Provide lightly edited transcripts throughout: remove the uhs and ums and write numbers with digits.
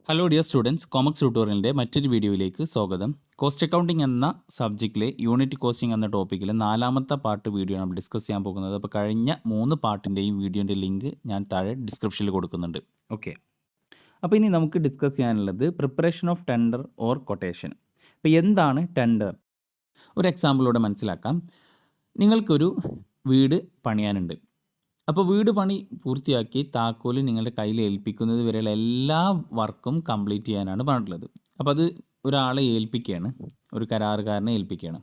Hello dear students, കോമക്സ് ട്യൂട്ടോറിയലിൻ്റെ മറ്റൊരു വീഡിയോയിലേക്ക് സ്വാഗതം. കോസ്റ്റ് അക്കൗണ്ടിംഗ് എന്ന സബ്ജക്റ്റിലെ യൂണിറ്റ് കോസ്റ്റിംഗ് എന്ന ടോപ്പിക്കിൽ 4ാമത്തെ പാർട്ട് വീഡിയോ നമ്മൾ ഡിസ്കസ് ചെയ്യാൻ പോകുന്നത്. അപ്പോൾ കഴിഞ്ഞ 3 പാർട്ടിൻ്റെയും വീഡിയോൻ്റെ ലിങ്ക് ഞാൻ താഴെ ഡിസ്ക്രിപ്ഷനിൽ കൊടുക്കുന്നുണ്ട്. ഓക്കെ, അപ്പോൾ ഇനി നമുക്ക് ഡിസ്കസ് ചെയ്യാനുള്ളത് preparation of tender or quotation. അപ്പോൾ എന്താണ് ടെൻഡർ? ഒരു എക്സാമ്പിളോടെ മനസ്സിലാക്കാം. നിങ്ങൾക്കൊരു വീട് പണിയാനുണ്ട്. അപ്പോൾ വീട് പണി പൂർത്തിയാക്കി താക്കോല് നിങ്ങളുടെ കയ്യിൽ ഏൽപ്പിക്കുന്നത് വരെയുള്ള എല്ലാ വർക്കും കംപ്ലീറ്റ് ചെയ്യാനാണ് പറഞ്ഞിട്ടുള്ളത്. അപ്പോൾ അത് ഒരാളെ ഏൽപ്പിക്കുകയാണ്, ഒരു കരാറുകാരനെ ഏൽപ്പിക്കുകയാണ്.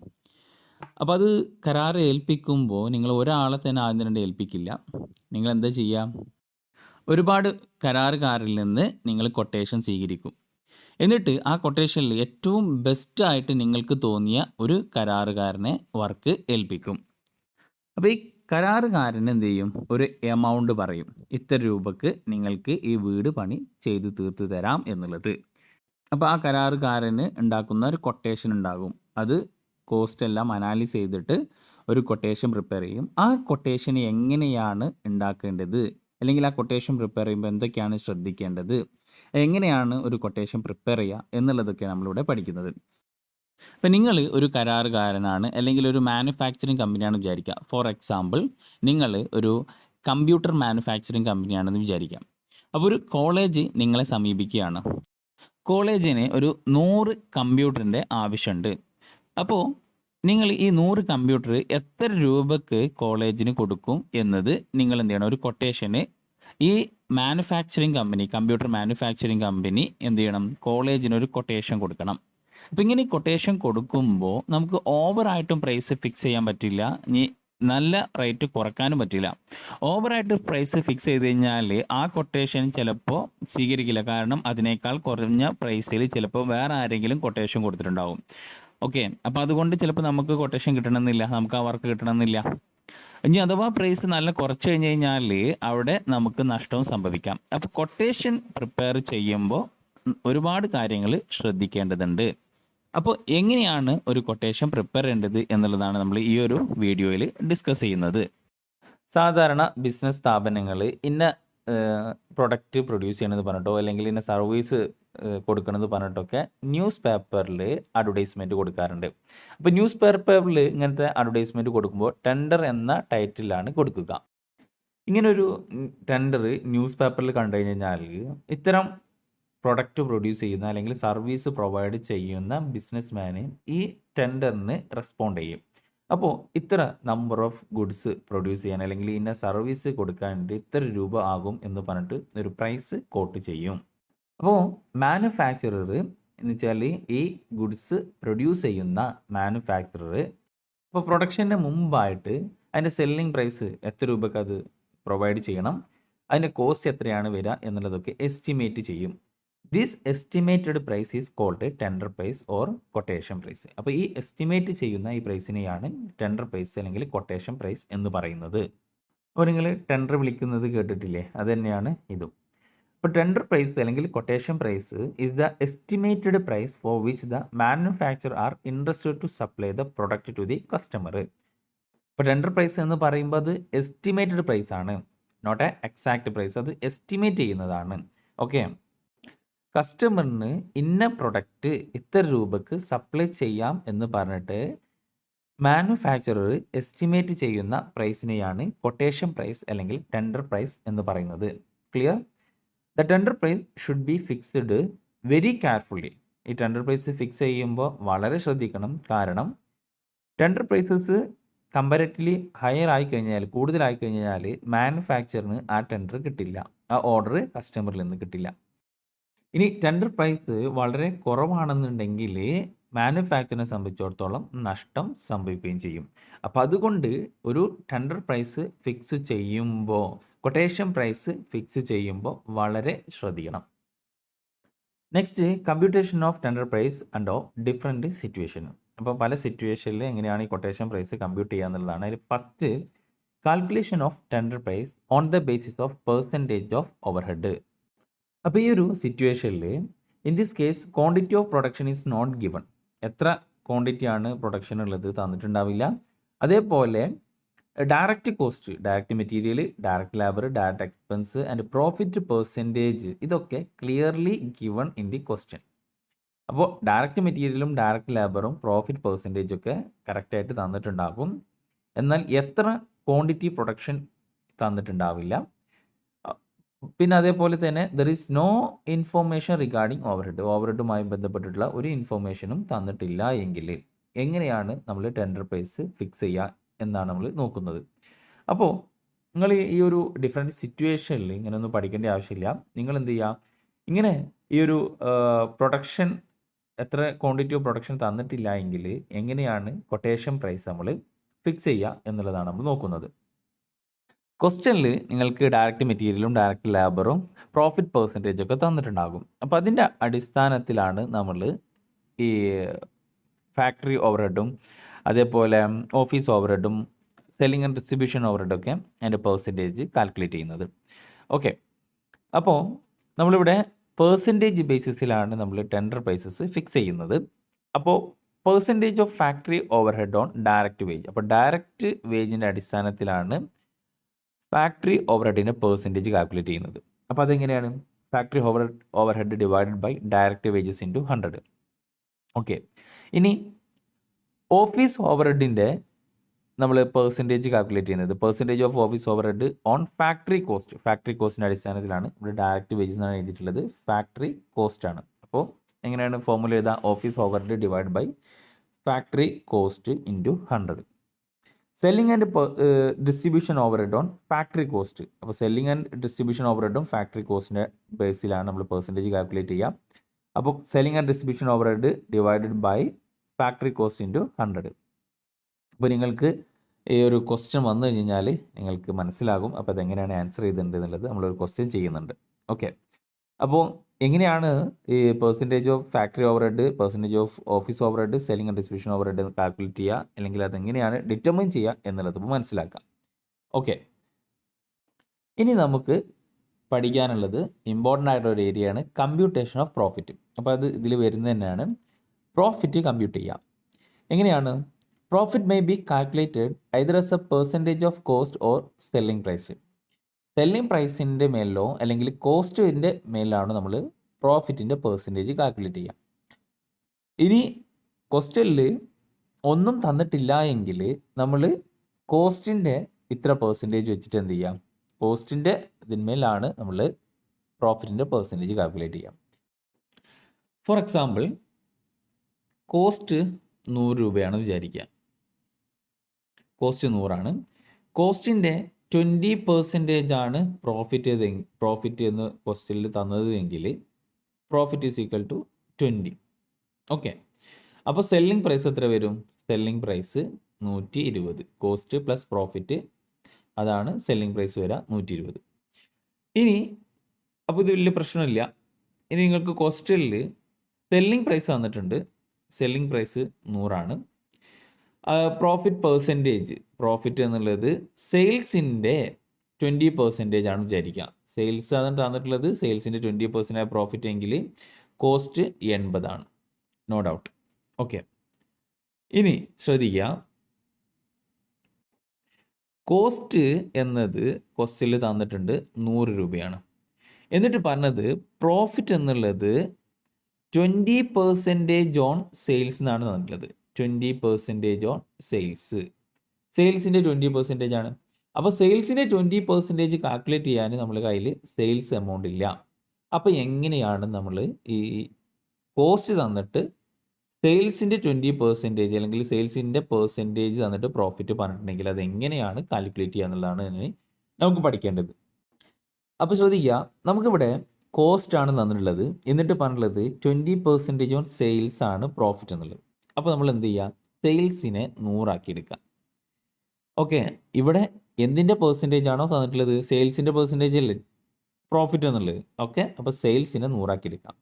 അപ്പോൾ അത് കരാറ് ഏൽപ്പിക്കുമ്പോൾ നിങ്ങൾ ഒരാളെ തന്നെ ആദ്യം തന്നെ ഏൽപ്പിക്കില്ല. നിങ്ങൾ എന്താ ചെയ്യുക? ഒരുപാട് കരാറുകാരിൽ നിന്ന് നിങ്ങൾ കൊട്ടേഷൻ സ്വീകരിക്കും. എന്നിട്ട് ആ കൊട്ടേഷനിൽ ഏറ്റവും ബെസ്റ്റായിട്ട് നിങ്ങൾക്ക് തോന്നിയ ഒരു കരാറുകാരനെ വർക്ക് ഏൽപ്പിക്കും. അപ്പോൾ ഈ കരാറുകാരൻ എന്ത് ചെയ്യും? ഒരു എമൗണ്ട് പറയും, ഇത്ര രൂപക്ക് നിങ്ങൾക്ക് ഈ വീട് പണി ചെയ്ത് തീർത്ത് തരാം എന്നുള്ളത്. അപ്പോൾ ആ കരാറുകാരന് ഉണ്ടാക്കുന്ന ഒരു കൊട്ടേഷൻ ഉണ്ടാകും. അത് കോസ്റ്റ് എല്ലാം അനാലിസ് ചെയ്തിട്ട് ഒരു കൊട്ടേഷൻ പ്രിപ്പയർ ചെയ്യും. ആ കൊട്ടേഷൻ എങ്ങനെയാണ് ഉണ്ടാക്കേണ്ടത്, അല്ലെങ്കിൽ ആ കൊട്ടേഷൻ പ്രിപ്പയർ ചെയ്യുമ്പോൾ എന്തൊക്കെയാണ് ശ്രദ്ധിക്കേണ്ടത്, എങ്ങനെയാണ് ഒരു കൊട്ടേഷൻ പ്രിപ്പയർ ചെയ്യുക എന്നുള്ളതൊക്കെയാണ് നമ്മളിവിടെ പഠിക്കുന്നത്. ഇപ്പം നിങ്ങൾ ഒരു കരാറുകാരനാണ്, അല്ലെങ്കിൽ ഒരു മാനുഫാക്ചറിങ് കമ്പനിയാണെന്ന് വിചാരിക്കുക. ഫോർ എക്സാമ്പിൾ, നിങ്ങൾ ഒരു കമ്പ്യൂട്ടർ മാനുഫാക്ചറിങ് കമ്പനിയാണെന്ന് വിചാരിക്കാം. അപ്പോൾ ഒരു കോളേജ് നിങ്ങളെ സമീപിക്കുകയാണ്. കോളേജിന് ഒരു 100 കമ്പ്യൂട്ടറിൻ്റെ ആവശ്യമുണ്ട്. അപ്പോൾ നിങ്ങൾ ഈ 100 കമ്പ്യൂട്ടർ എത്ര രൂപക്ക് കോളേജിന് കൊടുക്കും എന്നത് നിങ്ങൾ എന്ത് ചെയ്യണം? ഒരു കൊട്ടേഷന് ഈ manufacturing company, computer manufacturing company എന്ത് ചെയ്യണം? കോളേജിന് ഒരു കൊട്ടേഷൻ കൊടുക്കണം. അപ്പോൾ ഇങ്ങനെ കൊട്ടേഷൻ കൊടുക്കുമ്പോൾ നമുക്ക് ഓവറായിട്ടും പ്രൈസ് ഫിക്സ് ചെയ്യാൻ പറ്റില്ല, ഇനി നല്ല റേറ്റ് കുറക്കാനും പറ്റില്ല. ഓവറായിട്ട് പ്രൈസ് ഫിക്സ് ചെയ്ത് കഴിഞ്ഞാൽ ആ കൊട്ടേഷൻ ചിലപ്പോൾ സ്വീകരിക്കില്ല. കാരണം അതിനേക്കാൾ കുറഞ്ഞ പ്രൈസിൽ ചിലപ്പോൾ വേറെ ആരെങ്കിലും കൊട്ടേഷൻ കൊടുത്തിട്ടുണ്ടാവും. ഓക്കെ, അപ്പോൾ അതുകൊണ്ട് ചിലപ്പോൾ നമുക്ക് കൊട്ടേഷൻ കിട്ടണമെന്നില്ല, നമുക്ക് ആ വർക്ക് കിട്ടണമെന്നില്ല. ഇനി അഥവാ പ്രൈസ് നല്ല കുറച്ച് കഴിഞ്ഞ് കഴിഞ്ഞാൽ അവിടെ നമുക്ക് നഷ്ടവും സംഭവിക്കാം. അപ്പോൾ കൊട്ടേഷൻ പ്രിപ്പയർ ചെയ്യുമ്പോൾ ഒരുപാട് കാര്യങ്ങൾ ശ്രദ്ധിക്കേണ്ടതുണ്ട്. അപ്പോൾ എങ്ങനെയാണ് ഒരു കൊട്ടേഷൻ പ്രിപ്പയർ ചെയ്യേണ്ടത് എന്നുള്ളതാണ് നമ്മൾ ഈ ഒരു വീഡിയോയിൽ ഡിസ്കസ് ചെയ്യുന്നത്. സാധാരണ ബിസിനസ് സ്ഥാപനങ്ങൾ ഇന്ന പ്രൊഡക്റ്റ് പ്രൊഡ്യൂസ് ചെയ്യണമെന്ന് പറഞ്ഞിട്ടോ, അല്ലെങ്കിൽ ഇന്ന സർവീസ് കൊടുക്കണമെന്ന് പറഞ്ഞിട്ടൊക്കെ ന്യൂസ് പേപ്പറിൽ അഡ്വർടൈസ്മെൻറ്റ് കൊടുക്കാറുണ്ട്. അപ്പോൾ ന്യൂസ് പേപ്പറിൽ ഇങ്ങനത്തെ അഡ്വർടൈസ്മെൻറ്റ് കൊടുക്കുമ്പോൾ ടെൻഡർ എന്ന ടൈറ്റിലാണ് കൊടുക്കുക. ഇങ്ങനൊരു ടെൻഡർ ന്യൂസ് പേപ്പറിൽ കണ്ടു കഴിഞ്ഞാൽ ഇത്തരം പ്രൊഡക്റ്റ് പ്രൊഡ്യൂസ് ചെയ്യുന്ന അല്ലെങ്കിൽ സർവീസ് പ്രൊവൈഡ് ചെയ്യുന്ന ബിസിനസ്മാന് ഈ ടെൻഡറിന് റെസ്പോണ്ട് ചെയ്യും. അപ്പോൾ ഇത്ര നമ്പർ ഓഫ് ഗുഡ്സ് പ്രൊഡ്യൂസ് ചെയ്യാൻ, അല്ലെങ്കിൽ ഇന്ന സർവീസ് കൊടുക്കാനായിട്ട് ഇത്ര രൂപ ആകും എന്ന് പറഞ്ഞിട്ട് ഒരു പ്രൈസ് കോട്ട് ചെയ്യും. അപ്പോൾ മാനുഫാക്ചറർ എന്ന് വെച്ചാൽ ഈ ഗുഡ്സ് പ്രൊഡ്യൂസ് ചെയ്യുന്ന മാനുഫാക്ചറർ അപ്പോൾ പ്രൊഡക്ഷൻ്റെ മുമ്പായിട്ട് അതിൻ്റെ സെല്ലിംഗ് പ്രൈസ് എത്ര രൂപയ്ക്ക് അത് പ്രൊവൈഡ് ചെയ്യണം, അതിൻ്റെ കോസ്റ്റ് എത്രയാണ് വരിക എന്നുള്ളതൊക്കെ എസ്റ്റിമേറ്റ് ചെയ്യും. This estimated price is called tender price or quotation price. അപ്പോൾ ഈ എസ്റ്റിമേറ്റ് ചെയ്യുന്ന ഈ പ്രൈസിനെയാണ് ടെൻഡർ പ്രൈസ് അല്ലെങ്കിൽ കൊട്ടേഷൻ പ്രൈസ് എന്ന് പറയുന്നത്. അപ്പോൾ നിങ്ങൾ ടെൻഡർ വിളിക്കുന്നത് കേട്ടിട്ടില്ലേ? അത് തന്നെയാണ് ഇതും. അപ്പോൾ ടെൻഡർ പ്രൈസ് അല്ലെങ്കിൽ quotation price is the estimated price for which the manufacturer are interested to supply the product to the customer. ഇപ്പോൾ ടെൻഡർ പ്രൈസ് എന്ന് പറയുമ്പോൾ അത് എസ്റ്റിമേറ്റഡ് പ്രൈസ് ആണ്, നോട്ട് എ എക്സാക്ട് പ്രൈസ്. അത് എസ്റ്റിമേറ്റ് ചെയ്യുന്നതാണ്. ഓക്കെ, കസ്റ്റമറിന് ഇന്ന പ്രൊഡക്റ്റ് ഇത്ര രൂപക്ക് സപ്ലൈ ചെയ്യാം എന്ന് പറഞ്ഞിട്ട് മാനുഫാക്ചറർ എസ്റ്റിമേറ്റ് ചെയ്യുന്ന പ്രൈസിനെയാണ് കൊട്ടേഷൻ പ്രൈസ് അല്ലെങ്കിൽ ടെൻഡർ പ്രൈസ് എന്ന് പറയുന്നത്. Clear? The tender price should be fixed very carefully. ഈ ടെൻഡർ പ്രൈസ് ഫിക്സ് ചെയ്യുമ്പോൾ വളരെ ശ്രദ്ധിക്കണം. കാരണം ടെൻഡർ പ്രൈസസ് കമ്പാരറ്റീവ്ലി ഹയർ ആയി കഴിഞ്ഞാൽ, കൂടുതലായി കഴിഞ്ഞാൽ മാനുഫാക്ചറിന് ആ ടെൻഡർ കിട്ടില്ല, ആ ഓർഡർ കസ്റ്റമറിൽ നിന്ന് കിട്ടില്ല. ഇനി ടെൻഡർ പ്രൈസ് വളരെ കുറവാണെന്നുണ്ടെങ്കിൽ മാനുഫാക്ചറിനെ സംബന്ധിച്ചിടത്തോളം നഷ്ടം സംഭവിക്കുകയും ചെയ്യും. അപ്പോൾ അതുകൊണ്ട് ഒരു ടെൻഡർ പ്രൈസ് ഫിക്സ് ചെയ്യുമ്പോൾ, കൊട്ടേഷൻ പ്രൈസ് ഫിക്സ് ചെയ്യുമ്പോൾ വളരെ ശ്രദ്ധിക്കണം. Next, computation of tender price under different situation. അപ്പോൾ പല സിറ്റുവേഷനിൽ എങ്ങനെയാണ് ഈ കൊട്ടേഷൻ പ്രൈസ് കമ്പ്യൂട്ട് ചെയ്യുക എന്നുള്ളതാണ്. അതിൽ first, calculation of tender price on the basis of percentage of overhead. അപ്പോൾ ഈ ഒരു സിറ്റുവേഷനിൽ in this case quantity of production is not given. എത്ര ക്വാണ്ടിറ്റിയാണ് പ്രൊഡക്ഷൻ ഉള്ളത് തന്നിട്ടുണ്ടാവില്ല. അതേപോലെ direct cost, direct material, direct labour, direct expense and profit percentage ഇതൊക്കെ clearly given in the question. അപ്പോൾ ഡയറക്റ്റ് മെറ്റീരിയലും ഡയറക്റ്റ് ലേബറും പ്രോഫിറ്റ് പെർസെൻറ്റേജ് ഒക്കെ കറക്റ്റായിട്ട് തന്നിട്ടുണ്ടാകും. എന്നാൽ എത്ര ക്വാണ്ടിറ്റി പ്രൊഡക്ഷൻ തന്നിട്ടുണ്ടാവില്ല. പിന്നെ അതേപോലെ തന്നെ there is no information regarding overhead. ഓവർഹെഡുമായി ബന്ധപ്പെട്ടിട്ടുള്ള ഒരു ഇൻഫോർമേഷനും തന്നിട്ടില്ല എങ്കിൽ എങ്ങനെയാണ് നമ്മൾ ടെൻഡർ പ്രൈസ് ഫിക്സ് ചെയ്യുക എന്നാണ് നമ്മൾ നോക്കുന്നത്. അപ്പോൾ നിങ്ങൾ ഈ ഒരു ഡിഫറെൻറ്റ് സിറ്റുവേഷനിൽ ഇങ്ങനെയൊന്നും പഠിക്കേണ്ട ആവശ്യമില്ല. നിങ്ങൾ എന്ത് ചെയ്യുക, ഇങ്ങനെ ഈ ഒരു പ്രൊഡക്ഷൻ എത്ര ക്വാണ്ടിറ്റി ഓഫ് പ്രൊഡക്ഷൻ തന്നിട്ടില്ല എങ്കിൽ എങ്ങനെയാണ് കൊട്ടേഷൻ പ്രൈസ് നമ്മൾ ഫിക്സ് ചെയ്യുക എന്നുള്ളതാണ് നമ്മൾ നോക്കുന്നത്. ക്വസ്റ്റ്യനിൽ നിങ്ങൾക്ക് ഡയറക്റ്റ് മെറ്റീരിയലും ഡയറക്റ്റ് ലേബറും പ്രോഫിറ്റ് പെർസെൻറ്റേജ് ഒക്കെ തന്നിട്ടുണ്ടാകും. അപ്പോൾ അതിൻ്റെ അടിസ്ഥാനത്തിലാണ് നമ്മൾ ഈ ഫാക്ടറി ഓവർഹെഡും അതേപോലെ ഓഫീസ് ഓവർഹെഡും സെല്ലിംഗ് ആൻഡ് ഡിസ്ട്രിബ്യൂഷൻ ഓവർഹെഡൊക്കെ അതിൻ്റെ പെർസെൻറ്റേജ് കാൽക്കുലേറ്റ് ചെയ്യുന്നത്. ഓക്കെ, അപ്പോൾ നമ്മളിവിടെ പെർസെൻറ്റേജ് ബേസിസിലാണ് നമ്മൾ ടെൻഡർ പ്രൈസസ് ഫിക്സ് ചെയ്യുന്നത്. അപ്പോൾ percentage of factory overhead on direct wage. അപ്പോൾ ഡയറക്റ്റ് വേജിൻ്റെ അടിസ്ഥാനത്തിലാണ് ഫാക്ടറി ഓവർഹെഡിൻ്റെ പെർസെൻറ്റേജ് കാൽക്കുലേറ്റ് ചെയ്യുന്നത്. അപ്പോൾ അതെങ്ങനെയാണ്? Factory overhead divided by direct wages into 100. Okay, ഇനി ഓഫീസ് ഓവർഹെഡിൻ്റെ നമ്മൾ പെർസെൻറ്റേജ് കാൽക്കുലേറ്റ് ചെയ്യുന്നത് percentage of office overhead on factory cost. Factory കോസ്റ്റിൻ്റെ അടിസ്ഥാനത്തിലാണ് ഇവിടെ ഡയറക്റ്റ് വേജസ് എന്നാണ് എഴുതിയിട്ടുള്ളത്, ഫാക്ടറി കോസ്റ്റ് ആണ്. അപ്പോൾ എങ്ങനെയാണ് ഫോർമുല എഴുതുക? Office overhead divide by factory cost into 100. Selling and distribution overhead on factory cost. അപ്പോൾ സെല്ലിംഗ് ആൻഡ് ഡിസ്ട്രിബ്യൂഷൻ ഓവർഹെഡും ഫാക്ടറി കോസ്റ്റിൻ്റെ ബേസിലാണ് നമ്മൾ പെർസെൻറ്റേജ് കാൽക്കുലേറ്റ് ചെയ്യുക. അപ്പോൾ selling and distribution overhead divided by factory cost into 100. അപ്പോൾ നിങ്ങൾക്ക് ഈ ഒരു ക്വസ്റ്റ്യൻ വന്നു കഴിഞ്ഞാൽ നിങ്ങൾക്ക് മനസ്സിലാകും അപ്പോൾ അതെങ്ങനെയാണ് ആൻസർ ചെയ്തിട്ടുണ്ട് എന്നുള്ളത്. നമ്മളൊരു ക്വസ്റ്റ്യൻ ചെയ്യുന്നുണ്ട്. ഓക്കെ, അപ്പോൾ എങ്ങനെയാണ് ഈ percentage of factory overhead, percentage of office overhead, selling and distribution overhead calculate ചെയ്യുക, അല്ലെങ്കിൽ അതെങ്ങനെയാണ് ഡിറ്റർമൈൻ ചെയ്യുക എന്നുള്ളത് ഇപ്പോൾ മനസ്സിലാക്കാം. ഓക്കെ, ഇനി നമുക്ക് പഠിക്കാനുള്ളത് ഇമ്പോർട്ടൻ്റ് ആയിട്ടുള്ള ഒരു ഏരിയയാണ് കമ്പ്യൂട്ടേഷൻ ഓഫ് പ്രോഫിറ്റ്. അപ്പോൾ അത് ഇതിൽ വരുന്നത് തന്നെയാണ് പ്രോഫിറ്റ് കമ്പ്യൂട്ട് ചെയ്യുക. എങ്ങനെയാണ്? Profit may be calculated either as a percentage of cost or selling price. Selling പ്രൈസിൻ്റെ മേലോ അല്ലെങ്കിൽ കോസ്റ്റിൻ്റെ മേലാണ് നമ്മൾ പ്രോഫിറ്റിൻ്റെ പെർസെൻറ്റേജ് കാൽക്കുലേറ്റ് ചെയ്യുക. ഇനി ക്വസ്റ്റ്യനിൽ ഒന്നും തന്നിട്ടില്ല എങ്കിൽ നമ്മൾ കോസ്റ്റിൻ്റെ ഇത്ര പെർസെൻറ്റേജ് വെച്ചിട്ട് എന്ത് ചെയ്യാം, കോസ്റ്റിൻ്റെ ഇതിന്മേലാണ് നമ്മൾ പ്രോഫിറ്റിൻ്റെ പെർസെൻറ്റേജ് കാൽക്കുലേറ്റ് ചെയ്യാം. ഫോർ എക്സാമ്പിൾ, കോസ്റ്റ് 100 രൂപയാണെന്ന് വിചാരിക്കുക. കോസ്റ്റ് 100 കോസ്റ്റിൻ്റെ 20% ആണ് പ്രോഫിറ്റ് എന്ന് ക്വസ്റ്റ്യനിൽ തന്നത് എങ്കിൽ profit is equal to 20. Okay, അപ്പോൾ സെല്ലിംഗ് പ്രൈസ് എത്ര വരും? Selling price 120. Cost plus profit, അതാണ് സെല്ലിംഗ് പ്രൈസ് വരിക 120. ഇനി അപ്പോൾ ഇത് വലിയ പ്രശ്നമില്ല. ഇനി നിങ്ങൾക്ക് ക്വസ്റ്റ്യനിൽ സെല്ലിംഗ് പ്രൈസ് തന്നിട്ടുണ്ട്. Selling price 100. Profit percentage, profit എന്നുള്ളത് സെയിൽസിൻ്റെ 20% ആണ് വിചാരിക്കുക. സെയിൽസ് ആണ് തന്നിട്ടുള്ളത്, സെയിൽസിൻ്റെ 20% പ്രോഫിറ്റ് എങ്കിൽ കോസ്റ്റ് 80. No doubt. ഓക്കെ, ഇനി ശ്രദ്ധിക്കുക, കോസ്റ്റ് എന്നത് കോസ്റ്റിൽ തന്നിട്ടുണ്ട് 100 രൂപയാണ്. എന്നിട്ട് പറഞ്ഞത് പ്രോഫിറ്റ് എന്നുള്ളത് 20% ഓൺ സെയിൽസ് എന്നാണ് തന്നിട്ടുള്ളത്. 20% ഓൺ സെയിൽസ്, സെയിൽസിൻ്റെ 20% ആണ്. അപ്പോൾ സെയിൽസിൻ്റെ 20% കാൽക്കുലേറ്റ് ചെയ്യാൻ നമ്മൾ കയ്യിൽ സെയിൽസ് എമൗണ്ട് ഇല്ല. അപ്പോൾ എങ്ങനെയാണ് നമ്മൾ ഈ കോസ്റ്റ് തന്നിട്ട് സെയിൽസിൻ്റെ 20% അല്ലെങ്കിൽ സെയിൽസിൻ്റെ പെർസെൻറ്റേജ് തന്നിട്ട് പ്രോഫിറ്റ് പറഞ്ഞിട്ടുണ്ടെങ്കിൽ അത് എങ്ങനെയാണ് കാൽക്കുലേറ്റ് ചെയ്യുക എന്നുള്ളതാണ് നമുക്ക് പഠിക്കേണ്ടത്. അപ്പോൾ ശ്രദ്ധിക്കുക, നമുക്കിവിടെ കോസ്റ്റ് ആണ് തന്നിട്ടുള്ളത്, എന്നിട്ട് പറഞ്ഞിട്ടുള്ളത് 20% ഓൺ സെയിൽസ് ആണ് പ്രോഫിറ്റ് എന്നുള്ളത്. അപ്പോൾ നമ്മൾ എന്ത് ചെയ്യുക, സെയിൽസിനെ 100 ആക്കി എടുക്കുക. ഓക്കെ, ഇവിടെ എന്തിൻ്റെ പെർസെൻറ്റേജ് ആണോ തന്നിട്ടുള്ളത്, സെയിൽസിൻ്റെ പെർസെൻറ്റേജ് അല്ലേ പ്രോഫിറ്റ് എന്നുള്ളത്. ഓക്കെ, അപ്പോൾ സെയിൽസിനെ 100 ആക്കി എടുക്കാം.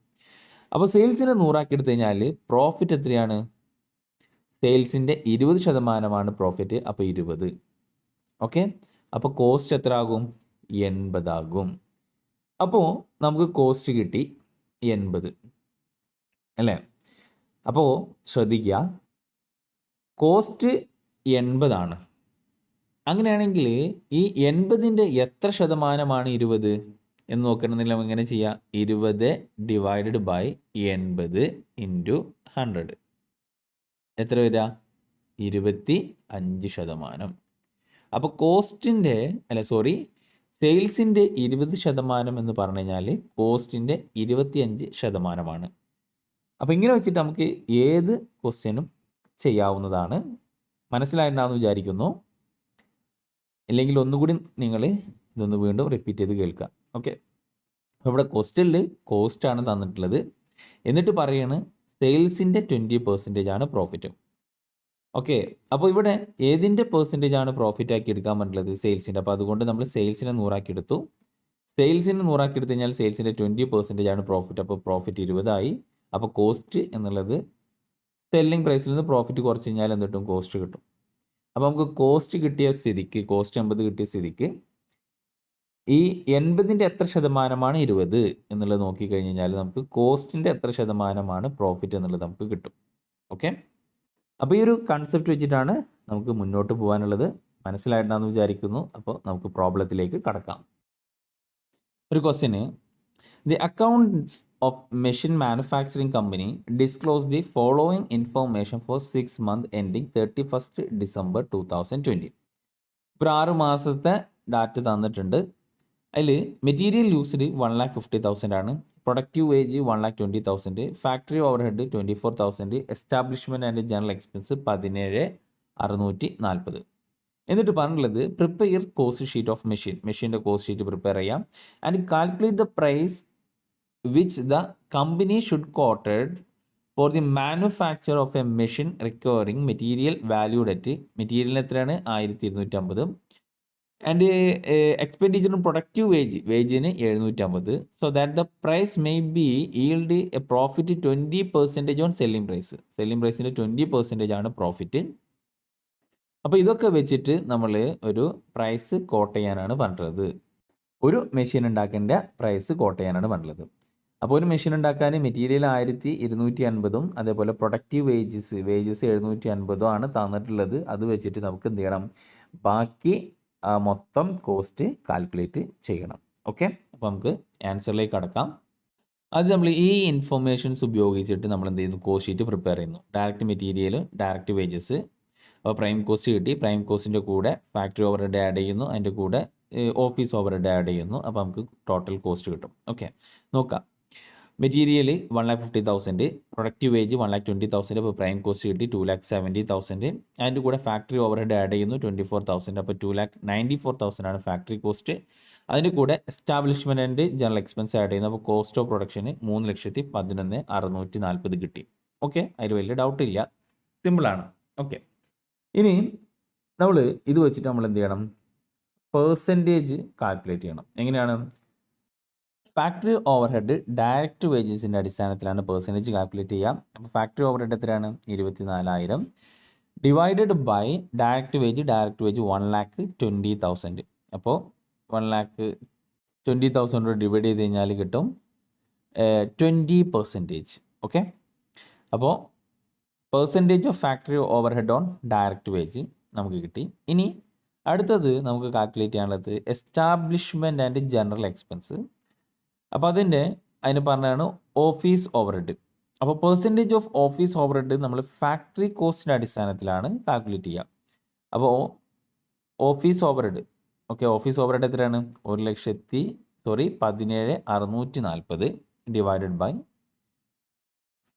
അപ്പോൾ സെയിൽസിനെ 100 ആക്കി എടുത്തു കഴിഞ്ഞാൽ പ്രോഫിറ്റ് എത്രയാണ്? സെയിൽസിൻ്റെ 20% പ്രോഫിറ്റ്, അപ്പോൾ 20. ഓക്കെ, അപ്പോൾ കോസ്റ്റ് എത്ര ആകും? 80 ആകും. അപ്പോൾ നമുക്ക് കോസ്റ്റ് കിട്ടി 80 അല്ലേ? അപ്പോൾ ശ്രദ്ധിക്കുക, കോസ്റ്റ് 80 ആണ്. അങ്ങനെയാണെങ്കിൽ ഈ 80ൻ്റെ എത്ര ശതമാനമാണ് 20 എന്ന് നോക്കണമെങ്കിൽ നമുക്ക് എങ്ങനെ ചെയ്യാം? 20 ഡിവൈഡഡ് ബൈ 80 ഇൻറ്റു 100 എത്ര വരിക? 25%. അപ്പോൾ സെയിൽസിൻ്റെ 20% എന്ന് പറഞ്ഞു കഴിഞ്ഞാൽ കോസ്റ്റിൻ്റെ 25%. അപ്പോൾ ഇങ്ങനെ വെച്ചിട്ട് നമുക്ക് ഏത് ക്വസ്റ്റ്യനും ചെയ്യാവുന്നതാണ്. മനസ്സിലായിട്ടുണ്ടാകുമെന്ന് വിചാരിക്കുന്നു. അല്ലെങ്കിൽ ഒന്നുകൂടി നിങ്ങൾ ഇതൊന്ന് വീണ്ടും റിപ്പീറ്റ് ചെയ്ത് കേൾക്കുക. ഓക്കെ, അപ്പോൾ ഇവിടെ ക്വസ്റ്റ്യനിൽ കോസ്റ്റാണ് തന്നിട്ടുള്ളത്. എന്നിട്ട് പറയാണ് സെയിൽസിൻ്റെ 20% ആണ് പ്രോഫിറ്റ്. ഓക്കെ, അപ്പോൾ ഇവിടെ ഏതിൻ്റെ പെർസെൻറ്റേജ് ആണ് പ്രോഫിറ്റ് ആക്കി എടുക്കാൻ പറ്റുള്ളത്? സെയിൽസിൻ്റെ. അപ്പോൾ അതുകൊണ്ട് നമ്മൾ സെയിൽസിനെ 100 എടുത്തു. സെയിൽസിന് 100 എടുത്തു കഴിഞ്ഞാൽ സെയിൽസിൻ്റെ 20% ആണ് പ്രോഫിറ്റ്. അപ്പോൾ പ്രോഫിറ്റ് 20 ആയി. അപ്പോൾ കോസ്റ്റ് എന്നുള്ളത് സെല്ലിംഗ് പ്രൈസിൽ നിന്ന് പ്രോഫിറ്റ് കുറച്ച് കഴിഞ്ഞാൽ എന്ത് കിട്ടും? കോസ്റ്റ് കിട്ടും. അപ്പോൾ നമുക്ക് കോസ്റ്റ് കിട്ടിയ സ്ഥിതിക്ക്, കോസ്റ്റ് 80 കിട്ടിയ സ്ഥിതിക്ക് ഈ 80ൻ്റെ എത്ര ശതമാനമാണ് 20 എന്നുള്ളത് നോക്കിക്കഴിഞ്ഞ് കഴിഞ്ഞാൽ നമുക്ക് കോസ്റ്റിൻ്റെ എത്ര ശതമാനമാണ് പ്രോഫിറ്റ് എന്നുള്ളത് നമുക്ക് കിട്ടും. ഓക്കെ, അപ്പോൾ ഈ ഒരു കൺസെപ്റ്റ് വെച്ചിട്ടാണ് നമുക്ക് മുന്നോട്ട് പോകാനുള്ളത്. മനസ്സിലായിട്ടുണ്ടെന്ന് വിചാരിക്കുന്നു. അപ്പോൾ നമുക്ക് പ്രോബ്ലത്തിലേക്ക് കടക്കാം. ഒരു question, the accounts of machine manufacturing company disclose the following information four 6 months ending 31st December 2020. ഇപ്പോൾ 6 മാസത്തെ ഡാറ്റ തന്നിട്ടുണ്ട്. അതിൽ മെറ്റീരിയൽ യൂസ്ഡ് 1,50,000 ആണ്. Productive wage 1,20,000, factory overhead 24,000, establishment and general expense 17,640. എന്നിട്ട് പറഞ്ഞിട്ടുള്ളത് പ്രിപ്പയർ കോസ്റ്റ് ഷീറ്റ് ഓഫ് മെഷീൻ്റെ cost sheet prepare ചെയ്യാം and calculate the price which the company should quoted for the manufacture of a machine requiring material valued at, മെറ്റീരിയലിന് എത്രയാണ്? 1,250. And expenditure productive വേജിന് 750. So that the price may be yield a profit 20% on selling പ്രൈസിൻ്റെ 20% ആണ് profit. അപ്പോൾ ഇതൊക്കെ വെച്ചിട്ട് നമ്മൾ ഒരു പ്രൈസ് കോട്ട് ചെയ്യാനാണ് പറഞ്ഞത്. ഒരു മെഷീൻ ഉണ്ടാക്കേണ്ട പ്രൈസ് കോട്ട് ചെയ്യാനാണ് പറഞ്ഞത്. അപ്പോൾ ഒരു മെഷീൻ ഉണ്ടാക്കാൻ മെറ്റീരിയൽ 1,250 അതേപോലെ പ്രൊഡക്റ്റീവ് വേജസ് 750 ആണ് തന്നിട്ടുള്ളത്. അത് വെച്ചിട്ട് നമുക്ക് എന്ത് ചെയ്യണം? ബാക്കി മൊത്തം കോസ്റ്റ് കാൽക്കുലേറ്റ് ചെയ്യണം. ഓക്കെ, അപ്പോൾ നമുക്ക് ആൻസറിലേക്ക് കടക്കാം. അത് നമ്മൾ ഈ ഇൻഫർമേഷൻസ് ഉപയോഗിച്ചിട്ട് നമ്മൾ എന്ത് ചെയ്യുന്നു? കോസ്റ്റ് ഷീറ്റ് പ്രിപ്പയർ ചെയ്യുന്നു. ഡയറക്റ്റ് മെറ്റീരിയൽ, ഡയറക്റ്റ് വേജസ്, അപ്പോൾ പ്രൈം കോസ്റ്റ് കിട്ടി. പ്രൈം കോസ്റ്റിൻ്റെ കൂടെ ഫാക്ടറി ഓവർ ഹെഡ് ആഡ് ചെയ്യുന്നു, അതിൻ്റെ കൂടെ ഓഫീസ് ഓവർ ഹെഡ് ആഡ് ചെയ്യുന്നു. അപ്പോൾ നമുക്ക് ടോട്ടൽ കോസ്റ്റ് കിട്ടും. ഓക്കെ, നോക്കാം. മെറ്റീരിയൽ 1,50,000, പ്രൊഡക്റ്റീവ് വേജ് 1,20,000, അപ്പോൾ പ്രൈം കോസ്റ്റ് കിട്ടി 2,70,000. അതിൻ്റെ കൂടെ ഫാക്ടറി ഓവർ ഹെഡ് ആഡ് ചെയ്യുന്നു 24,000, അപ്പോൾ 2,94,000 ആണ് ഫാക്ടറി കോസ്റ്റ്. അതിൻ്റെ കൂടെ establishment and general expense add ചെയ്യുന്നു. അപ്പോൾ കോസ്റ്റ് ഓഫ് പ്രൊഡക്ഷന് 3,11,640 കിട്ടി. ഓക്കെ, അതിൽ വലിയ ഡൗട്ടില്ല, സിമ്പിളാണ്. ഓക്കെ, ഇനി നമ്മൾ ഇത് വെച്ചിട്ട് നമ്മൾ എന്ത് ചെയ്യണം? പെർസെൻറ്റേജ് കാൽക്കുലേറ്റ് ചെയ്യണം. എങ്ങനെയാണ്? ഫാക്ടറി ഓവർ ഹെഡ് ഡയറക്റ്റ് വേജസിൻ്റെ അടിസ്ഥാനത്തിലാണ് പെർസെൻറ്റേജ് കാൽക്കുലേറ്റ് ചെയ്യുക. അപ്പോൾ ഫാക്ടറി ഓവർ ഹെഡ് എത്രയാണ്? 24,000 ഡിവൈഡഡ് ബൈ ഡയറക്റ്റ് വേജ് 1,20,000. അപ്പോൾ 1,20,000 ഡിവൈഡ് ചെയ്ത് കഴിഞ്ഞാൽ കിട്ടും 20%. ഓക്കെ, അപ്പോൾ percentage of factory over head on direct wage നമുക്ക് കിട്ടി. ഇനി അടുത്തത് നമുക്ക് കാൽക്കുലേറ്റ് ചെയ്യാനുള്ളത് എസ്റ്റാബ്ലിഷ്മെൻറ്റ് ആൻഡ് ജനറൽ എക്സ്പെൻസ്. അപ്പോൾ അതിന് പറഞ്ഞതാണ് ഓഫീസ് ഓവർ ഹെഡ്. അപ്പോൾ percentage of office over head നമ്മൾ ഫാക്ടറി കോസ്റ്റിൻ്റെ അടിസ്ഥാനത്തിലാണ് കാൽക്കുലേറ്റ് ചെയ്യുക. അപ്പോൾ office over head, okay, office over head എത്രയാണ്? 17,640 ഡിവൈഡഡ് ബൈ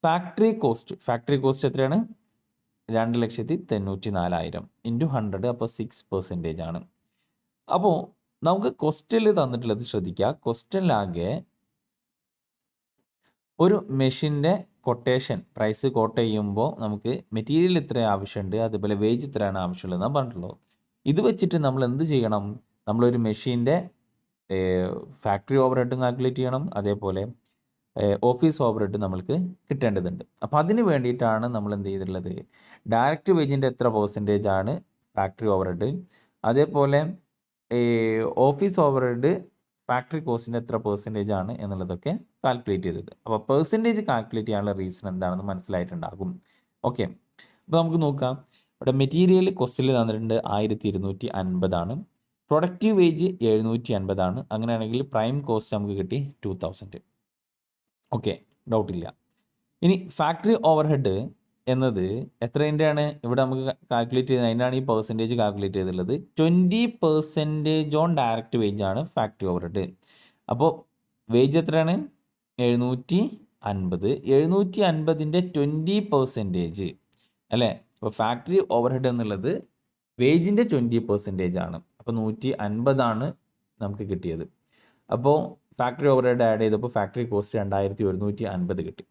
ഫാക്ടറി കോസ്റ്റ് എത്രയാണ്? 2,94,000 ഇൻറ്റു 100, അപ്പോൾ 6% ആണ്. അപ്പോൾ നമുക്ക് ക്വസ്റ്റ്യനിൽ തന്നിട്ടുള്ളത് ശ്രദ്ധിക്കുക. ക്വസ്റ്റ്യനിലാകെ ഒരു മെഷീൻ്റെ കൊട്ടേഷൻ പ്രൈസ് കോട്ട് ചെയ്യുമ്പോൾ നമുക്ക് മെറ്റീരിയൽ ഇത്ര ആവശ്യമുണ്ട്, അതുപോലെ വേജ് ഇത്രയാണ് ആവശ്യമുള്ളതെന്നാണ് പറഞ്ഞിട്ടുള്ളത്. ഇത് വെച്ചിട്ട് നമ്മൾ എന്ത് ചെയ്യണം? നമ്മളൊരു മെഷീൻ്റെ ഫാക്ടറി ഓവർ ഹെഡും കാൽക്കുലേറ്റ് ചെയ്യണം, അതേപോലെ ഓഫീസ് ഓവർ ഹെഡ് നമ്മൾക്ക് കിട്ടേണ്ടതുണ്ട്. അപ്പോൾ അതിന് വേണ്ടിയിട്ടാണ് നമ്മൾ എന്ത് ചെയ്തിട്ടുള്ളത്? ഡയറക്റ്റ് വേജിൻ്റെ എത്ര പെർസെൻറ്റേജ് ആണ് ഫാക്ടറി ഓവർ ഹെഡ്, അതേപോലെ ഓഫീസ് ഓവർ ഹെഡ് ഫാക്ടറി കോസ്റ്റിൻ്റെ എത്ര പെർസെൻറ്റേജ് ആണ് എന്നുള്ളതൊക്കെ കാൽക്കുലേറ്റ് ചെയ്തത്. അപ്പോൾ പെർസെൻറ്റേജ് കാൽക്കുലേറ്റ് ചെയ്യാനുള്ള റീസൺ എന്താണെന്ന് മനസ്സിലായിട്ടുണ്ടാകും. ഓക്കെ, അപ്പോൾ നമുക്ക് നോക്കാം. ഇവിടെ മെറ്റീരിയൽ കോസ്റ്റിൽ തന്നിട്ടുണ്ട് 1250 പ്രൊഡക്റ്റീവ് വേജ് 750 അങ്ങനെയാണെങ്കിൽ പ്രൈം കോസ്റ്റ് നമുക്ക് കിട്ടി 2000. ഓക്കെ, ഡൗട്ടില്ല. ഇനി ഫാക്ടറി ഓവർഹെഡ് എന്നത് എത്രേൻ്റെയാണ് ഇവിടെ നമുക്ക് കാൽക്കുലേറ്റ് ചെയ്ത് അതിനാണ് ഈ പെർസെൻറ്റേജ് കാൽക്കുലേറ്റ് ചെയ്തിട്ടുള്ളത്. 20% ഓൺ ഡയറക്റ്റ് വേജ് ആണ് ഫാക്ടറി ഓവർഹെഡ്. അപ്പോൾ വേജ് എത്രയാണ്? 750. 750ൻ്റെ 20% അല്ലേ? അപ്പോൾ ഫാക്ടറി ഓവർഹെഡ് എന്നുള്ളത് വേജിൻ്റെ 20% ആണ്. അപ്പോൾ 150 നമുക്ക് കിട്ടിയത്. അപ്പോൾ ഫാക്ടറി ഓവർഹെഡ് ആഡ് ചെയ്തപ്പോൾ ഫാക്ടറി കോസ്റ്റ് 2150 കിട്ടി.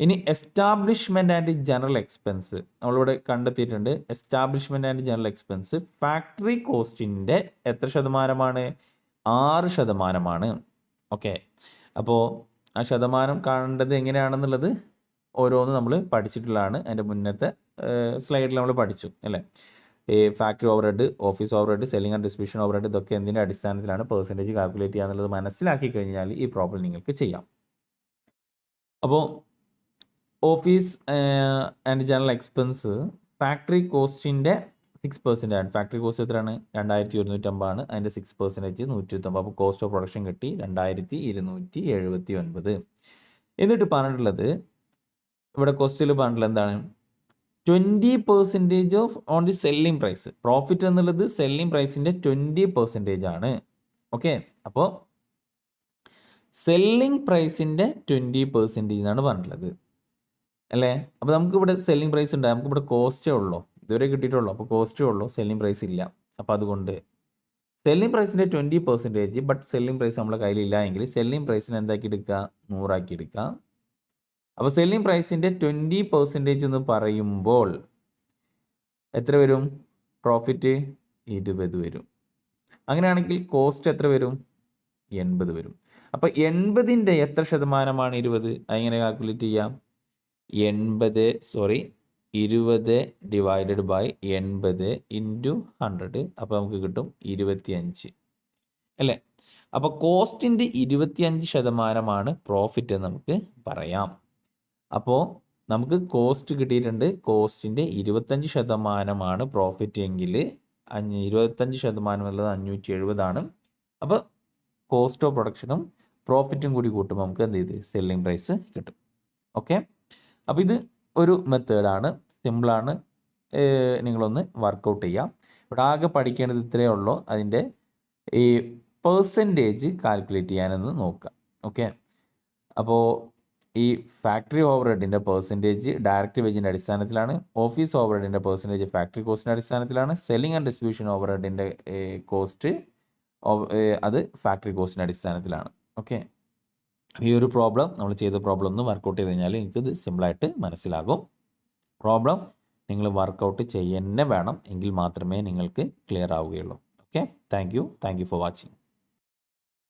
ഇനി എസ്റ്റാബ്ലിഷ്മെൻറ്റ് ആൻഡ് ജനറൽ എക്സ്പെൻസ് നമ്മളിവിടെ കണ്ടെത്തിയിട്ടുണ്ട്. Establishment and general expense factory കോസ്റ്റിൻ്റെ എത്ര ശതമാനമാണ്? 6%. ഓക്കെ, അപ്പോൾ ആ ശതമാനം കാണേണ്ടത് എങ്ങനെയാണെന്നുള്ളത് ഓരോന്ന് നമ്മൾ പഠിച്ചിട്ടുള്ളതാണ്. അതിൻ്റെ മുന്നത്തെ സ്ലൈഡിൽ നമ്മൾ പഠിച്ചു അല്ലേ? ഈ factory overhead, office overhead, selling and distribution overhead ഇതൊക്കെ എന്തിൻ്റെ അടിസ്ഥാനത്തിലാണ് പെർസെൻറ്റേജ് കാൽക്കുലേറ്റ് ചെയ്യുക എന്നുള്ളത് മനസ്സിലാക്കി കഴിഞ്ഞാൽ ഈ പ്രോബ്ലം നിങ്ങൾക്ക് ചെയ്യാം. അപ്പോൾ office and general expense factory കോസ്റ്റിൻ്റെ 6% ആണ്. ഫാക്ടറി കോസ്റ്റ് എത്രയാണ്? 2150 അതിൻ്റെ 6% 190. അപ്പോൾ കോസ്റ്റ് ഓഫ് പ്രൊഡക്ഷൻ കിട്ടി 2279. എന്നിട്ട് പറഞ്ഞിട്ടുള്ളത് ഇവിടെ കോസ്റ്റിൽ പറഞ്ഞിട്ടുള്ളത് എന്താണ്? 20% off on the selling price. Profit എന്നുള്ളത് സെല്ലിംഗ് പ്രൈസിൻ്റെ 20% ആണ്. ഓക്കെ, അപ്പോൾ സെല്ലിംഗ് പ്രൈസിൻ്റെ 20% എന്നാണ് പറഞ്ഞിട്ടുള്ളത് അല്ലേ? അപ്പോൾ നമുക്കിവിടെ സെല്ലിംഗ് പ്രൈസ് ഉണ്ട്, നമുക്കിവിടെ കോസ്റ്റേ ഉള്ളൂ, ഇതുവരെ കിട്ടിയിട്ടുള്ളൂ. അപ്പോൾ കോസ്റ്റേ ഉള്ളൂ, സെല്ലിംഗ് പ്രൈസ് ഇല്ല. അപ്പോൾ അതുകൊണ്ട് സെല്ലിംഗ് പ്രൈസിൻ്റെ 20%, ബട്ട് സെല്ലിംഗ് പ്രൈസ് നമ്മളെ കയ്യിലില്ല എങ്കിൽ സെല്ലിംഗ് പ്രൈസിന് എന്താക്കി എടുക്കുക? 100 ആക്കി എടുക്കുക. അപ്പോൾ സെല്ലിംഗ് പ്രൈസിൻ്റെ 20% എന്ന് പറയുമ്പോൾ എത്ര വരും? പ്രോഫിറ്റ് 20 വരും. അങ്ങനെയാണെങ്കിൽ കോസ്റ്റ് എത്ര വരും? 80 വരും. അപ്പോൾ 80ൻ്റെ എത്ര ശതമാനമാണ് 20? അതെങ്ങനെ കാൽക്കുലേറ്റ് ചെയ്യാം? 20 ഡിവൈഡഡ് ബൈ 80 ഇൻറ്റു 100. അപ്പോൾ നമുക്ക് കിട്ടും 25 അല്ലേ? അപ്പോൾ കോസ്റ്റിൻ്റെ 25% പ്രോഫിറ്റ് എന്ന് നമുക്ക് പറയാം. അപ്പോൾ നമുക്ക് കോസ്റ്റ് കിട്ടിയിട്ടുണ്ട്. കോസ്റ്റിൻ്റെ 25% പ്രോഫിറ്റ് എങ്കിൽ 25% എന്നുള്ളത് 570. അപ്പോൾ കോസ്റ്റ് ഓഫ് പ്രൊഡക്ഷനും പ്രോഫിറ്റും കൂടി കൂട്ടുമ്പോൾ നമുക്ക് എന്ത് ചെയ്ത് സെല്ലിംഗ് പ്രൈസ് കിട്ടും. ഓക്കെ, അപ്പോൾ ഇത് ഒരു മെത്തേഡാണ്, സിമ്പിളാണ്, നിങ്ങളൊന്ന് വർക്കൗട്ട് ചെയ്യാം. ഇവിടെ ആകെ പഠിക്കേണ്ടത് ഇത്രയേ ഉള്ളൂ. അതിൻ്റെ ഈ പെർസെൻറ്റേജ് കാൽക്കുലേറ്റ് ചെയ്യാനെന്ന് നോക്കുക. ഓക്കെ, അപ്പോൾ ഈ ഫാക്ടറി ഓവർഹെഡിൻ്റെ പെർസെൻറ്റേജ് ഡയറക്റ്റ് വേജിൻ്റെ അടിസ്ഥാനത്തിലാണ്. ഓഫീസ് ഓവർഹെഡിൻ്റെ പെർസെൻറ്റേജ് ഫാക്ടറി കോസ്റ്റിൻ്റെ അടിസ്ഥാനത്തിലാണ്. സെല്ലിംഗ് ആൻഡ് ഡിസ്ട്രിബ്യൂഷൻ ഓവർഹെഡിൻ്റെ കോസ്റ്റ് അത് ഫാക്ടറി കോസ്റ്റിൻ്റെ അടിസ്ഥാനത്തിലാണ്. ഓക്കെ, ഈ ഒരു പ്രോബ്ലം നമ്മൾ ചെയ്ത പ്രോബ്ലം ഒന്ന് വർക്കൗട്ട് ചെയ്ത് കഴിഞ്ഞാൽ എനിക്കിത് സിമ്പിളായിട്ട് മനസ്സിലാകും. പ്രോബ്ലം നിങ്ങൾ വർക്കൗട്ട് ചെയ്യുന്നേ വേണം, എങ്കിൽ മാത്രമേ നിങ്ങൾക്ക് ക്ലിയർ ആവുകയുള്ളൂ. Okay, thank you for watching.